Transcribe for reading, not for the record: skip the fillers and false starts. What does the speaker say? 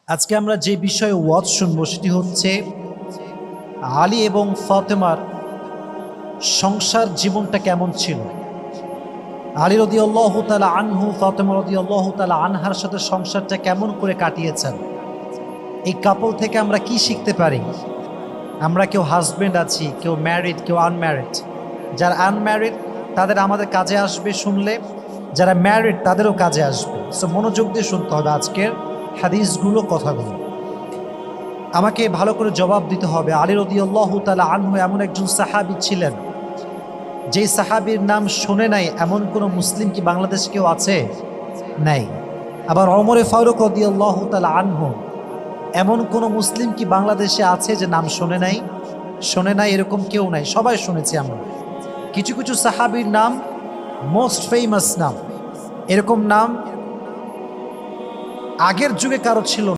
আজকে আমরা যে বিষয়ে ওয়াজ শুনবো সেটি হচ্ছে আলী এবং ফাতেমার সংসার জীবনটা কেমন ছিল। আলী রাদিয়াল্লাহু তাআলা আনহু ফাতেমা রাদিয়াল্লাহু তাআলা আনহার সাথে সংসারটা কেমন করে কাটিয়েছেন। এই কাপল থেকে আমরা কি শিখতে পারি? আমরা কেউ হাজবেন্ড আছি, কেউ ম্যারিড, কেউ আনম্যারিড। যারা আনম্যারিড তাদের আমাদের কাজে আসবে শুনলে, যারা ম্যারিড তাদেরও কাজে আসবে। সো মনোযোগ দিয়ে শুনতে হবে আজকের হাদিসগুলো, কথাগুলো। আমাকে ভালো করে জবাব দিতে হবে। আলী রাদিয়াল্লাহু তাআলা আনহু এমন একজন সাহাবী ছিলেন, যেই সাহাবীর নাম শুনে নাই এমন কোনো মুসলিম কি বাংলাদেশে কেউ আছে? নাই। আবার ওমর ফারুক রাদিয়াল্লাহু তাআলা আনহু এমন কোনো মুসলিম কি বাংলাদেশে আছে যে নাম শোনে নাই? শোনে নাই এরকম কেউ নাই, সবাই শুনেছি আমরা। কিছু কিছু সাহাবীর নাম মোস্ট ফেমাস নাম, এরকম নাম আগের যুগে কারো ছিল না।